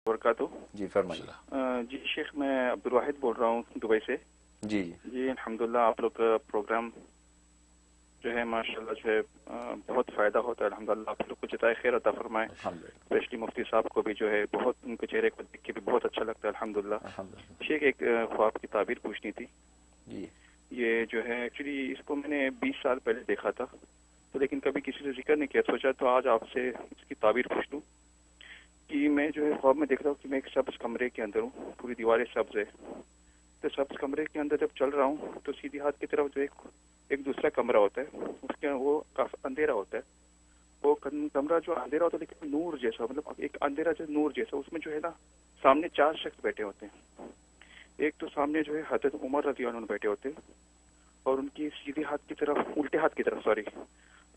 वबरकातुहू। जी फरमाइए। जी शेख, मैं अब्दुल वाहिद बोल रहा हूँ दुबई से। जी जी अल्हम्दुलिल्लाह, आप लोग का प्रोग्राम जो है माशाल्लाह जो है बहुत फ़ायदा होता है। अल्हम्दुलिल्लाह, आप लोग को जज़ाए खैर अता फरमाए। अल्हम्दुलिल्लाह स्पेशली मुफ्ती साहब को भी जो है बहुत, उनके चेहरे को देख के भी बहुत अच्छा लगता है। अल्हम्दुलिल्लाह। अल्हम्दुलिल्लाह। शेख, एक ख्वाब की ताबीर पूछनी थी। जी ये जो है एक्चुअली इसको मैंने 20 साल पहले देखा था, तो लेकिन कभी किसी से जिक्र नहीं किया। सोचा तो आज आपसे इसकी ताबीर पूछ लूँ कि मैं जो है ख्वाब में देख रहा हूँ कि मैं एक सब्ज़ कमरे के अंदर हूँ, पूरी दीवारें सब्ज़ है। तो सब्ज़ कमरे के अंदर जब चल रहा हूँ तो सीधी हाथ की तरफ जो एक दूसरा कमरा होता है, उसके वो काफ़ी अंधेरा होता है। वो कमरा जो अंधेरा होता है लेकिन नूर जैसा, मतलब एक अंधेरा जो नूर जैसा, उसमें जो है ना सामने 4 शख्स बैठे होते हैं। एक तो सामने जो है हज़रत उमर रज़ी अल्लाह अन्हु बैठे होते हैं, और उनकी सीधे हाथ की तरफ, उल्टे हाथ की तरफ सॉरी,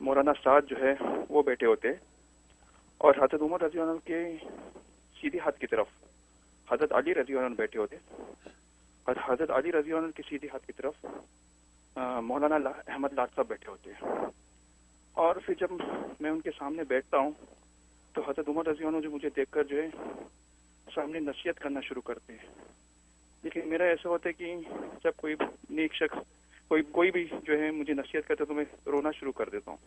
मौलाना साद जो है वो बैठे होते हैं। और हज़रत उमर रज़ी अल्लाह अन्हु के सीधे हाथ की तरफ हज़रत अली रज़ी अल्लाह अन्हु बैठे होते हैं, और हज़रत अली रज़ी अल्लाह अन्हु के सीधे हाथ की तरफ मौलाना अहमद लाट साहब बैठे होते हैं। और फिर जब मैं उनके सामने बैठता हूँ तो हज़रत उमर रज़ी अल्लाह अन्हु जो मुझे देखकर जो है सामने नसीहत करना शुरू करते हैं। लेकिन मेरा ऐसा होता है कि जब कोई नेक शख्स, कोई भी जो है मुझे नसीहत करता है तो मैं रोना शुरू कर देता हूँ।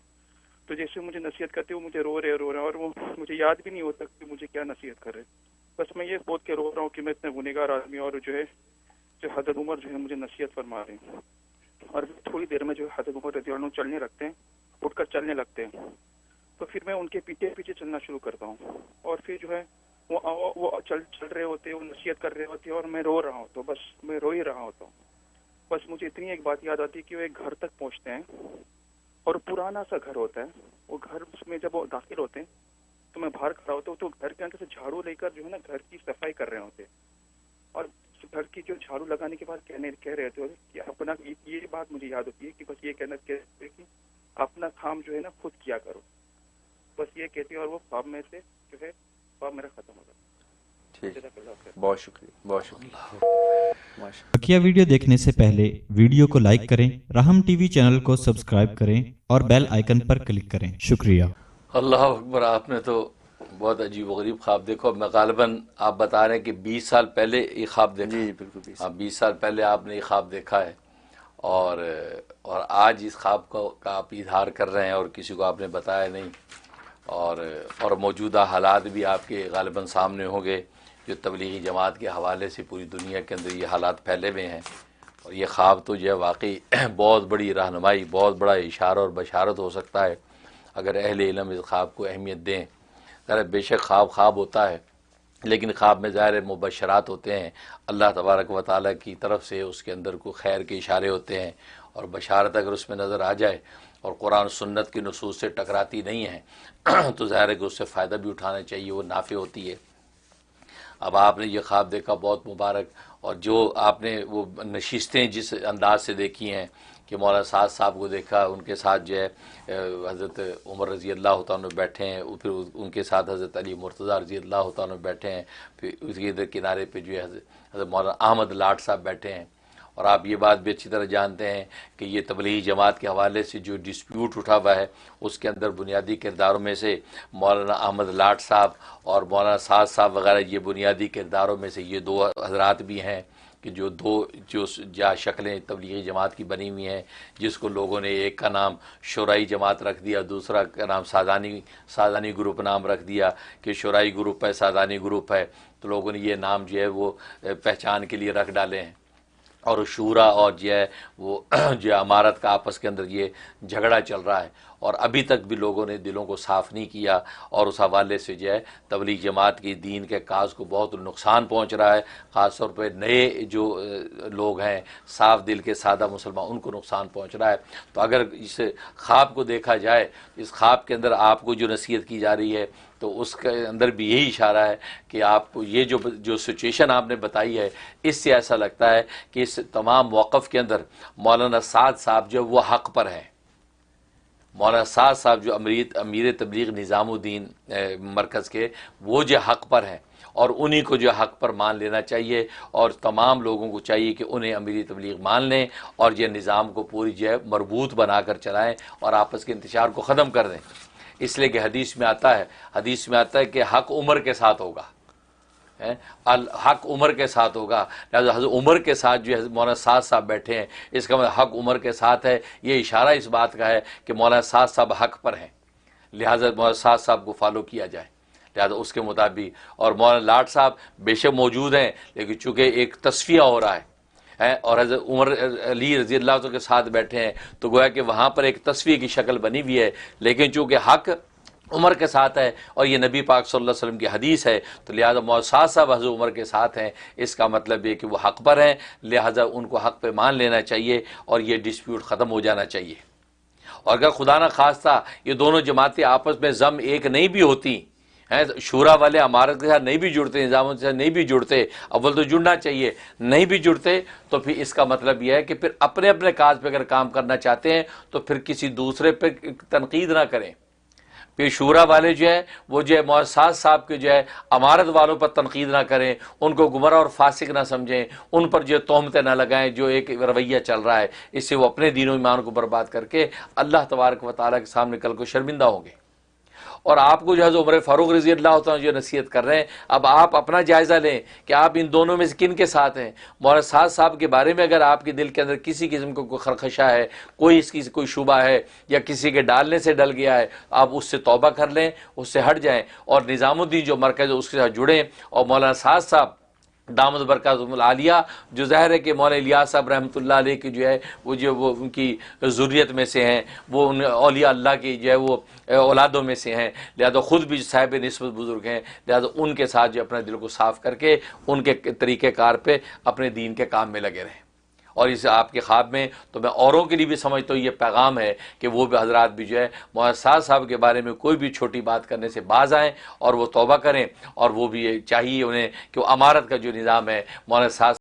तो जैसे मुझे नसीहत करते हो, मुझे रो रहे और वो मुझे याद भी नहीं होता कि मुझे क्या नसीहत कर रहे। बस मैं ये सोच के रो रहा हूँ कि मैं इतना गुनहगार आदमी, और जो है जो हज़रत उमर जो है मुझे नसीहत फरमा रहे हैं। और थोड़ी देर में जो है हज़रत उमर रज़ी अल्लाह अन्हु चलने लगते हैं, उठकर चलने लगते हैं। तो फिर मैं उनके पीछे पीछे चलना शुरू करता हूँ, और फिर जो है वो चल रहे होते हैं, वो नसीहत कर रहे होते हैं, और मैं रो रहा हूँ। तो बस मैं रो ही रहा होता हूँ। बस मुझे इतनी एक बात याद आती है कि वो एक घर तक पहुँचते हैं, और पुराना सा घर होता है वो घर। उसमें जब वो दाखिल होते हैं तो मैं बाहर खड़ा होता हूँ, तो घर के अंदर से झाड़ू लेकर जो है ना घर की सफाई कर रहे होते हैं। और घर की जो झाड़ू लगाने के बाद कह रहे थे कि अपना, ये बात मुझे याद होती है कि बस ये कहना कहते हैं कि अपना काम जो है ना खुद किया करो, बस ये कहते हैं। और वो ख्वाब में से जो है ख्वाब मेरा खत्म हो गया। ठीक, बहुत शुक्रिया, बहुत शुक्रिया। माशा बकिया वीडियो देखने से पहले वीडियो को लाइक करें, राहम टीवी चैनल को सब्सक्राइब करें और बेल आइकन पर क्लिक करें। शुक्रिया। अल्लाह अकबर। आपने तो बहुत अजीब गरीब ख्वाब देखो। मैं गालिबन आप बता रहे हैं कि 20 साल पहले ये ख्वाब देखा। जी बिल्कुल। हाँ, 20 साल पहले आपने ये ख्वाब देखा है, और आज इस ख्वाब का आप इजहार कर रहे हैं और किसी को आपने बताया नहीं। और मौजूदा हालात भी आपके गालिबन सामने होंगे, जो तबलीगी जमात के हवाले से पूरी दुनिया के अंदर ये हालात फैले हुए हैं। और ये ख्वाब तो जो है वाकई बहुत बड़ी रहनुमाई, बहुत बड़ा इशारा और बशारत हो सकता है अगर अहले इल्म इस ख्वाब को अहमियत दें। ज़रा बेशक ख्वाब होता है, लेकिन ख्वाब में ज़ाहिर मुबशरात होते हैं अल्लाह तबारक व तआला की तरफ से, उसके अंदर को खैर के इशारे होते हैं। और बशारत अगर उसमें नज़र आ जाए और कुरान सुन्नत की नसूस से टकराती नहीं है तो ज़ाहिर है कि उससे फ़ायदा भी उठाना चाहिए, वो नाफ़े होती है। अब आपने ये ख्वाब देखा, बहुत मुबारक। और जो आपने वो नशिस्तें जिस अंदाज से देखी हैं कि मौलाना साद साहब को देखा, उनके साथ जो है हज़रत उमर रज़ी अल्लाह तआला अन्हु बैठे हैं, फिर उनके साथ हज़रत अली मुर्तज़ा रज़ी अल्लाह तआला अन्हु बैठे हैं, फिर उसके इधर किनारे पे जो है हज़रत मौलाना अहमद लाट साहब बैठे हैं। और आप ये बात भी अच्छी तरह जानते हैं कि ये तबलीगी जमात के हवाले से जो डिस्प्यूट उठा हुआ है, उसके अंदर बुनियादी किरदारों में से मौलाना अहमद लाट साहब और मौलाना साद साहब वगैरह, ये बुनियादी किरदारों में से ये दो हजरात भी हैं कि जो शक्लें तबलीगी जमात की बनी हुई हैं, जिसको लोगों ने एक का नाम शोराई जमात रख दिया, दूसरा का नाम सादानी ग्रुप नाम रख दिया कि शोराई ग्रुप है, सादानी ग्रुप है। तो लोगों ने ये नाम जो है वो पहचान के लिए रख डाले हैं। और शूरा और जो है वो जो अमारत का आपस के अंदर ये झगड़ा चल रहा है, और अभी तक भी लोगों ने दिलों को साफ़ नहीं किया। और उस हवाले से जो है तबलीग जमात की दीन के काज को बहुत नुकसान पहुंच रहा है। ख़ास तौर पर नए जो लोग हैं, साफ़ दिल के सादा मुसलमान, उनको नुकसान पहुंच रहा है। तो अगर इस ख्वाब को देखा जाए, इस ख्वाब के अंदर आपको जो नसीहत की जा रही है, तो उसके अंदर भी यही इशारा है कि आपको ये जो सिचुएशन आपने बताई है, इससे ऐसा लगता है कि इस तमाम मौक़िफ़ के अंदर मौलाना साद साहब जो वो हक़ पर हैं। मौलाना साद साहब जो अमीर तबलीग निज़ामुद्दीन मरकज़ के, वो जो हक़ पर हैं, और उन्हीं को जो हक़ पर मान लेना चाहिए। और तमाम लोगों को चाहिए कि उन्हें अमीर तबलीग मान लें और ये निज़ाम को पूरी जो है मरबूत बना कर चलाएँ और आपस के इंतशार को ख़त्म कर दें। इसलिए कि हदीस में आता है कि हक़ उमर के साथ होगा। حق عمر کے ساتھ ہوگا، لہٰذا حضرت عمر کے ساتھ جو ہے مولانا سعد صاحب بیٹھے ہیں، اس کا مطلب حق عمر کے ساتھ ہے۔ یہ اشارہ اس بات کا ہے کہ مولانا سعد صاحب حق پر ہیں، لہٰذا مولانا سعد صاحب کو فالو کیا جائے، لہٰذا اس کے مطابق۔ اور مولانا لاٹ صاحب بے شک موجود ہیں، لیکن چونکہ ایک تصفیہ ہو رہا ہے اور حضرت عمر علی رضی اللہ عنہ کے ساتھ بیٹھے ہیں، تو گویا کہ وہاں پر ایک تصفیہ کی شکل بنی ہوئی ہے، لیکن چونکہ حق عمر کے ساتھ ہے اور یہ نبی پاک صلی اللہ علیہ وسلم کی حدیث ہے، تو لہٰذا مولانا صاحب حضرت عمر کے ساتھ ہیں، اس کا مطلب یہ کہ وہ حق پر ہیں، لہٰذا ان کو حق پہ مان لینا چاہیے اور یہ ڈسپیوٹ ختم ہو جانا چاہیے۔ اور اگر خدا نہ خواستہ یہ دونوں جماعتیں آپس میں ضم ایک نہیں بھی ہوتی ہیں، شورا والے امارت کے ساتھ نہیں بھی جڑتے، نظام کے ساتھ نہیں بھی جڑتے، اول تو جڑنا چاہیے، نہیں بھی جڑتے، تو پھر اس کا مطلب یہ ہے کہ پھر اپنے اپنے کاج پہ اگر کام کرنا چاہتے ہیں تو پھر کسی دوسرے پہ تنقید نہ کریں۔ پھر شورا والے جو ہے وہ جو ہے مولانا صاحب کے جو ہے امارت والوں پر تنقید نہ کریں، ان کو گمراہ اور فاسق نہ سمجھیں، ان پر جو تہمتیں نہ لگائیں، جو ایک رویہ چل رہا ہے، اس سے وہ اپنے دین و ایمان کو برباد کر کے اللہ تبارک و تعالیٰ کے سامنے کل کو شرمندہ ہوں گے۔ اور آپ کو جو ہے عمر فاروق رضی اللہ تعالیٰ جو نصیحت کر رہے ہیں، اب آپ اپنا جائزہ لیں کہ آپ ان دونوں میں سے کن کے ساتھ ہیں۔ مولانا سعد صاحب کے بارے میں اگر آپ کے دل کے اندر کسی قسم کو کوئی خرخشہ ہے، کوئی اس کی کوئی شبہ ہے یا کسی کے ڈالنے سے ڈل گیا ہے، آپ اس سے توبہ کر لیں، اس سے ہٹ جائیں اور نظام الدین جو مرکز ہے اس کے ساتھ جڑیں۔ اور مولانا سعد صاحب دامت برکاتہم العالیہ جو ظاہر ہے کہ مولانا الیاس صاحب رحمۃ اللہ علیہ کی جو ہے وہ ان کی ذریت میں سے ہیں، وہ ان اولیاء اللہ کی جو ہے وہ اولادوں میں سے ہیں، لہذا خود بھی صاحب نسبت بزرگ ہیں، لہذا ان کے ساتھ جو اپنے دل کو صاف کر کے ان کے طریقہ کار پہ اپنے دین کے کام میں لگے رہیں۔ اور اس آپ کے خواب میں تو میں اوروں کے لیے بھی سمجھتا ہوں یہ پیغام ہے کہ وہ بھی حضرات بھی جو ہے مولانا سعد صاحب کے بارے میں کوئی بھی چھوٹی بات کرنے سے باز آئیں اور وہ توبہ کریں، اور وہ بھی چاہیے انہیں کہ وہ امارت کا جو نظام ہے مولانا سعد